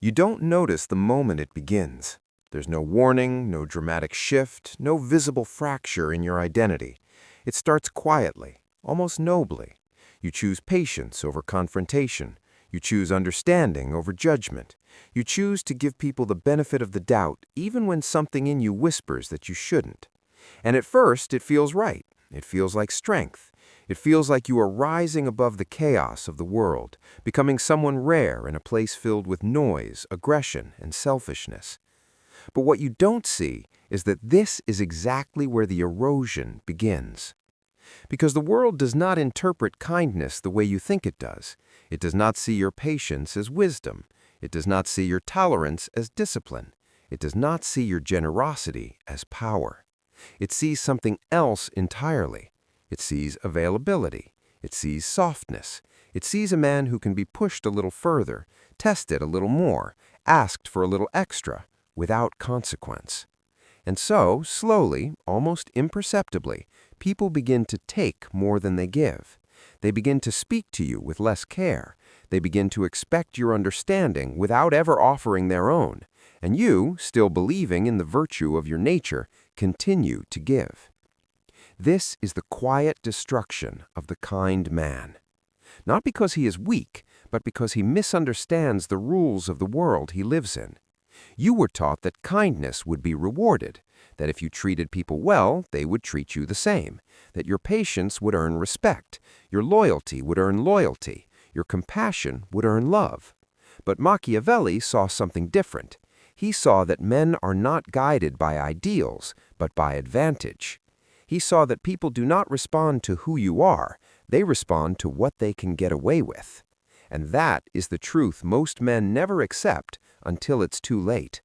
You don't notice the moment it begins. There's no warning, no dramatic shift, no visible fracture in your identity. It starts quietly, almost nobly. You choose patience over confrontation. You choose understanding over judgment. You choose to give people the benefit of the doubt, even when something in you whispers that you shouldn't. And at first, it feels right. It feels like strength. It feels like you are rising above the chaos of the world, becoming someone rare in a place filled with noise, aggression, and selfishness. But what you don't see is that this is exactly where the erosion begins. Because the world does not interpret kindness the way you think it does. It does not see your patience as wisdom. It does not see your tolerance as discipline. It does not see your generosity as power. It sees something else entirely. It sees availability. It sees softness. It sees a man who can be pushed a little further, tested a little more, asked for a little extra, without consequence. And so, slowly, almost imperceptibly, people begin to take more than they give. They begin to speak to you with less care. They begin to expect your understanding without ever offering their own. And you, still believing in the virtue of your nature, continue to give. This is the quiet destruction of the kind man. Not because he is weak, but because he misunderstands the rules of the world he lives in. You were taught that kindness would be rewarded, that if you treated people well, they would treat you the same, that your patience would earn respect, your loyalty would earn loyalty, your compassion would earn love. But Machiavelli saw something different. He saw that men are not guided by ideals, but by advantage. He saw that people do not respond to who you are, they respond to what they can get away with. And that is the truth most men never accept until it's too late.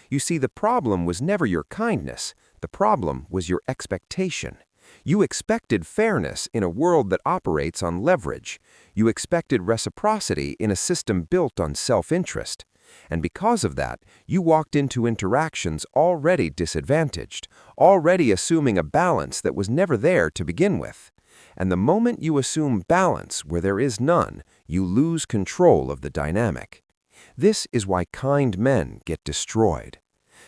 You see, the problem was never your kindness, the problem was your expectation. You expected fairness in a world that operates on leverage. You expected reciprocity in a system built on self-interest. And because of that, you walked into interactions already disadvantaged, already assuming a balance that was never there to begin with. And the moment you assume balance where there is none, you lose control of the dynamic. This is why kind men get destroyed.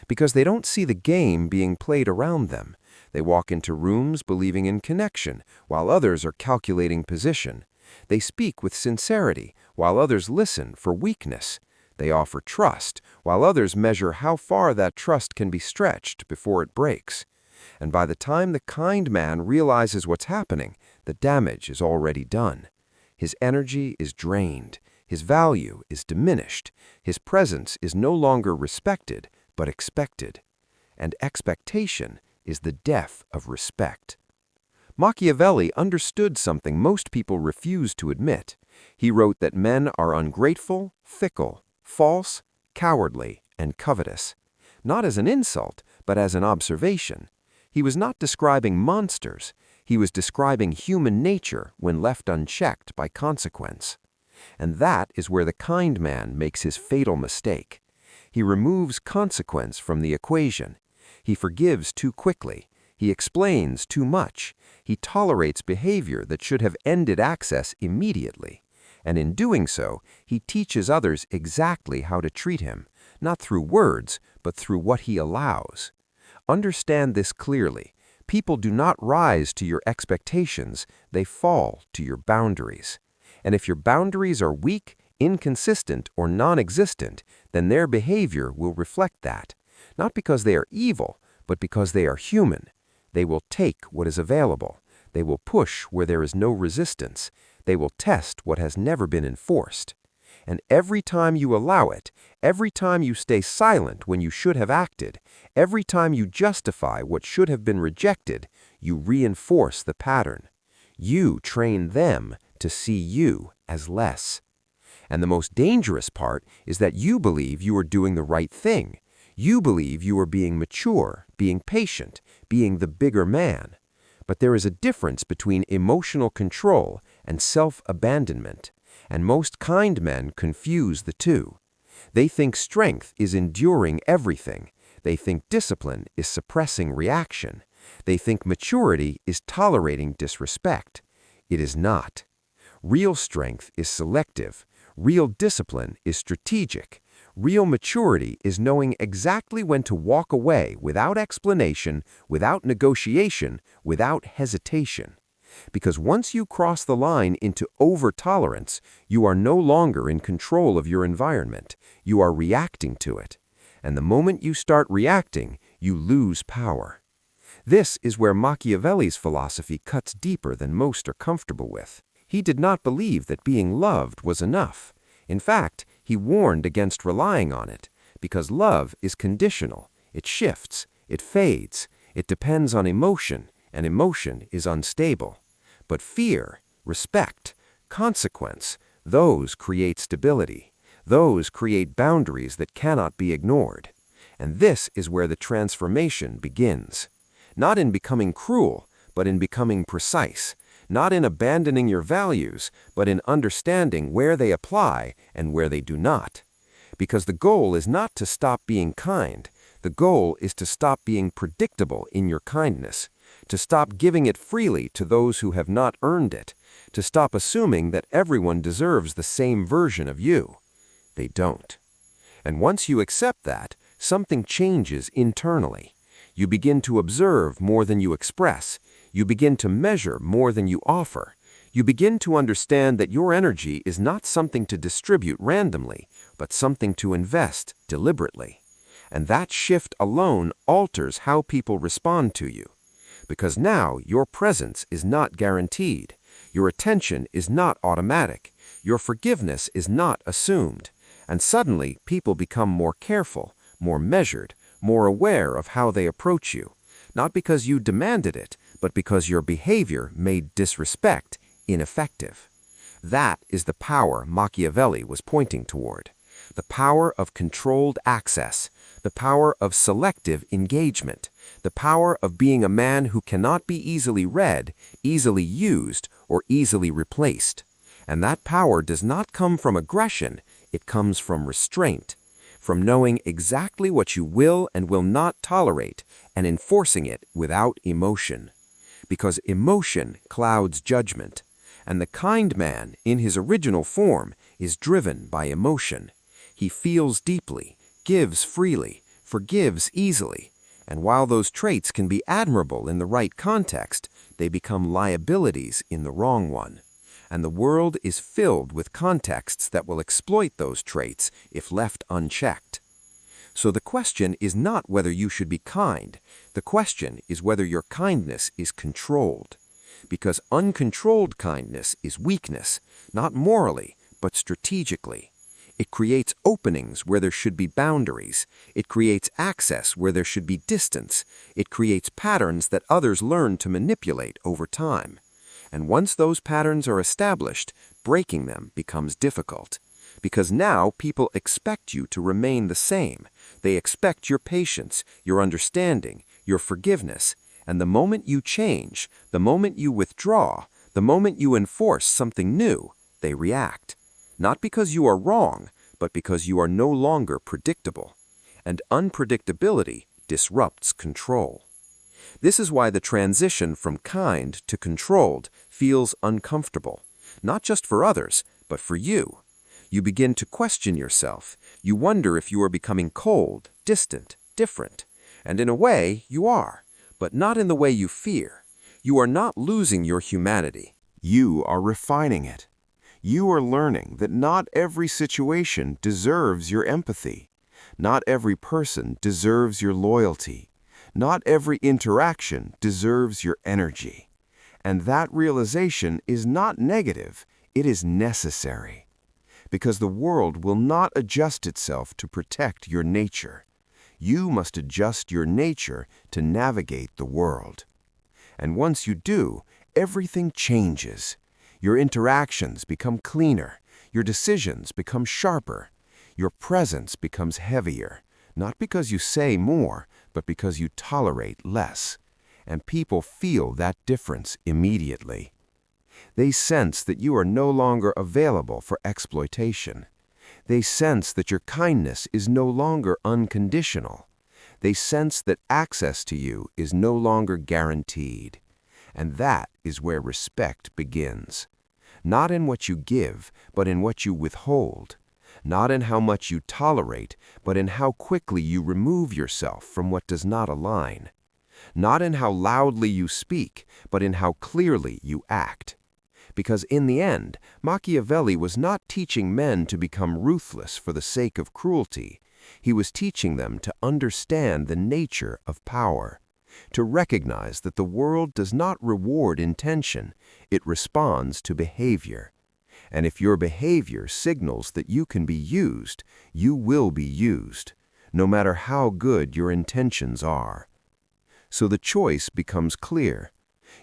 Because they don't see the game being played around them. They walk into rooms believing in connection, while others are calculating position. They speak with sincerity, while others listen for weakness. They offer trust, while others measure how far that trust can be stretched before it breaks. And by the time the kind man realizes what's happening, the damage is already done. His energy is drained. His value is diminished. His presence is no longer respected, but expected. And expectation is the death of respect. Machiavelli understood something most people refuse to admit. He wrote that men are ungrateful, fickle, false, cowardly, and covetous. Not as an insult, but as an observation. He was not describing monsters. He was describing human nature when left unchecked by consequence. And that is where the kind man makes his fatal mistake. He removes consequence from the equation. He forgives too quickly. He explains too much. He tolerates behavior that should have ended access immediately. And in doing so, he teaches others exactly how to treat him, not through words, but through what he allows. Understand this clearly. People do not rise to your expectations, they fall to your boundaries. And if your boundaries are weak, inconsistent, or non-existent, then their behavior will reflect that. Not because they are evil, but because they are human. They will take what is available. They will push where there is no resistance. They will test what has never been enforced. And every time you allow it, every time you stay silent when you should have acted, every time you justify what should have been rejected, you reinforce the pattern. You train them to see you as less. And the most dangerous part is that you believe you are doing the right thing. You believe you are being mature, being patient, being the bigger man. But there is a difference between emotional control and self-abandonment, and most kind men confuse the two. They think strength is enduring everything. They think discipline is suppressing reaction. They think maturity is tolerating disrespect. It is not. Real strength is selective. Real discipline is strategic. Real maturity is knowing exactly when to walk away without explanation, without negotiation, without hesitation. Because once you cross the line into over-tolerance, you are no longer in control of your environment. You are reacting to it. And the moment you start reacting, you lose power. This is where Machiavelli's philosophy cuts deeper than most are comfortable with. He did not believe that being loved was enough. In fact, he warned against relying on it, because love is conditional. It shifts, it fades, it depends on emotion, and emotion is unstable. But fear, respect, consequence, those create stability. Those create boundaries that cannot be ignored. And this is where the transformation begins. Not in becoming cruel, but in becoming precise. Not in abandoning your values, but in understanding where they apply and where they do not. Because the goal is not to stop being kind. The goal is to stop being predictable in your kindness, to stop giving it freely to those who have not earned it, to stop assuming that everyone deserves the same version of you. They don't. And once you accept that, something changes internally. You begin to observe more than you express. You begin to measure more than you offer. You begin to understand that your energy is not something to distribute randomly, but something to invest deliberately. And that shift alone alters how people respond to you. Because now your presence is not guaranteed. Your attention is not automatic. Your forgiveness is not assumed. And suddenly people become more careful, more measured, more aware of how they approach you. Not because you demanded it, but because your behavior made disrespect ineffective. That is the power Machiavelli was pointing toward. The power of controlled access, the power of selective engagement, the power of being a man who cannot be easily read, easily used, or easily replaced. And that power does not come from aggression, it comes from restraint, from knowing exactly what you will and will not tolerate and enforcing it without emotion. Because emotion clouds judgment, and the kind man, in his original form, is driven by emotion. He feels deeply, gives freely, forgives easily, and while those traits can be admirable in the right context, they become liabilities in the wrong one. And the world is filled with contexts that will exploit those traits if left unchecked. So the question is not whether you should be kind. The question is whether your kindness is controlled. Because uncontrolled kindness is weakness, not morally, but strategically. It creates openings where there should be boundaries. It creates access where there should be distance. It creates patterns that others learn to manipulate over time. And once those patterns are established, breaking them becomes difficult. Because now people expect you to remain the same. They expect your patience, your understanding, your forgiveness. And the moment you change, the moment you withdraw, the moment you enforce something new, they react. Not because you are wrong, but because you are no longer predictable. And unpredictability disrupts control. This is why the transition from kind to controlled feels uncomfortable, not just for others, but for you. You begin to question yourself. You wonder if you are becoming cold, distant, different. And in a way, you are, but not in the way you fear. You are not losing your humanity. You are refining it. You are learning that not every situation deserves your empathy. Not every person deserves your loyalty. Not every interaction deserves your energy. And that realization is not negative, it is necessary. Because the world will not adjust itself to protect your nature. You must adjust your nature to navigate the world. And once you do, everything changes. Your interactions become cleaner. Your decisions become sharper. Your presence becomes heavier, not because you say more, but because you tolerate less. And people feel that difference immediately. They sense that you are no longer available for exploitation. They sense that your kindness is no longer unconditional. They sense that access to you is no longer guaranteed. And that is where respect begins. Not in what you give, but in what you withhold. not in how much you tolerate, but in how quickly you remove yourself from what does not align. Not in how loudly you speak, but in how clearly you act. Because in the end, Machiavelli was not teaching men to become ruthless for the sake of cruelty. He was teaching them to understand the nature of power, to recognize that the world does not reward intention, it responds to behavior. And if your behavior signals that you can be used, you will be used, no matter how good your intentions are. So the choice becomes clear.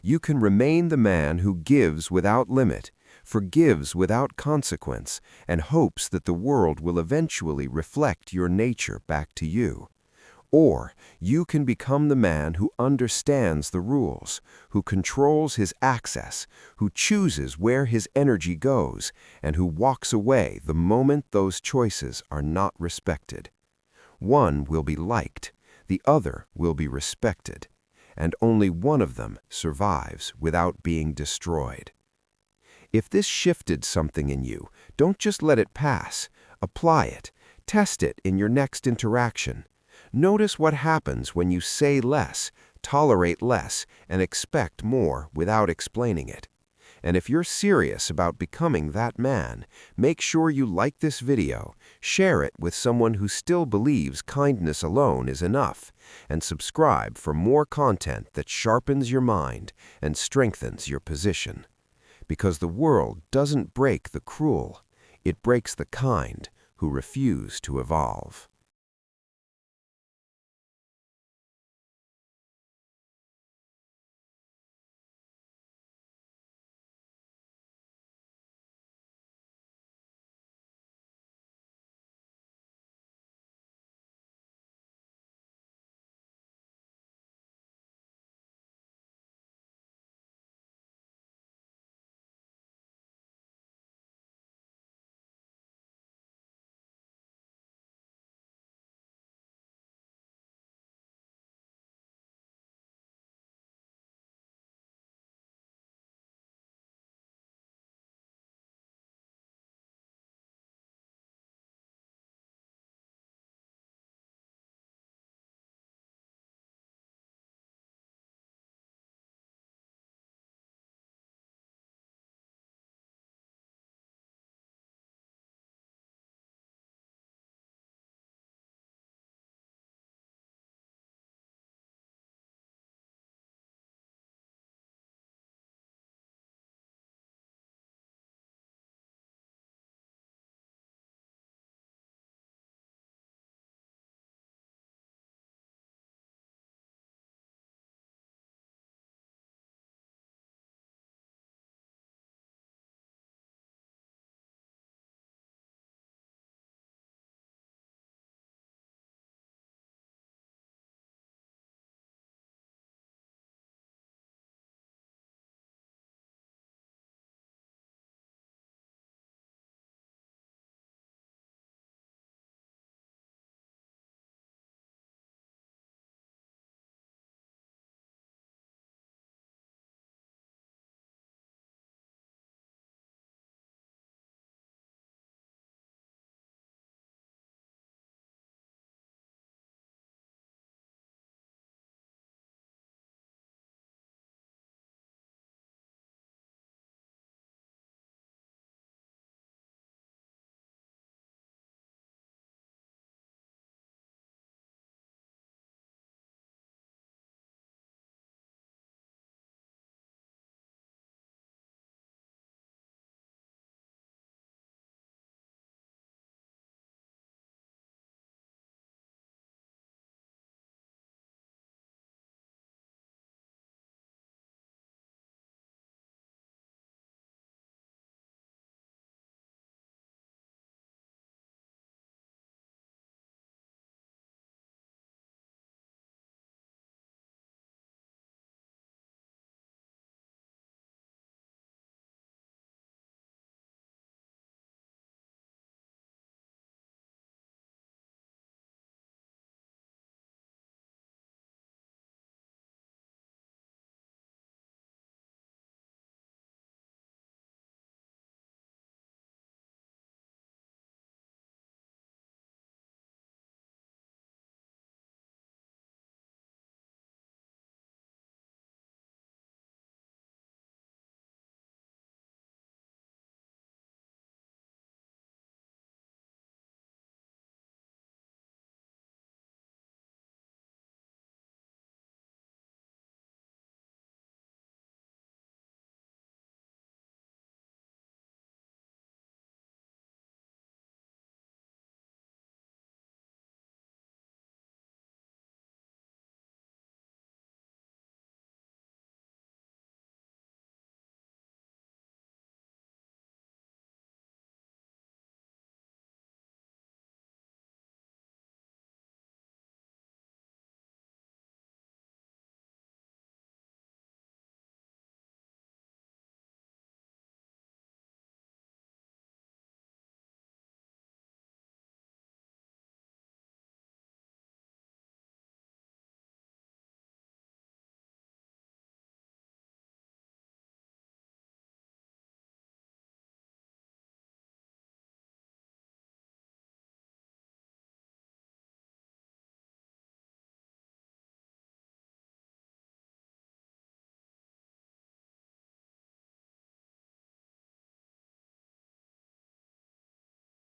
You can remain the man who gives without limit, forgives without consequence, and hopes that the world will eventually reflect your nature back to you. Or you can become the man who understands the rules, who controls his access, who chooses where his energy goes, and who walks away the moment those choices are not respected. One will be liked, the other will be respected, and only one of them survives without being destroyed. If this shifted something in you, don't just let it pass. Apply it. Test it in your next interaction. Notice what happens when you say less, tolerate less, and expect more without explaining it. And if you're serious about becoming that man, make sure you like this video, share it with someone who still believes kindness alone is enough, and subscribe for more content that sharpens your mind and strengthens your position. Because the world doesn't break the cruel, it breaks the kind who refuse to evolve.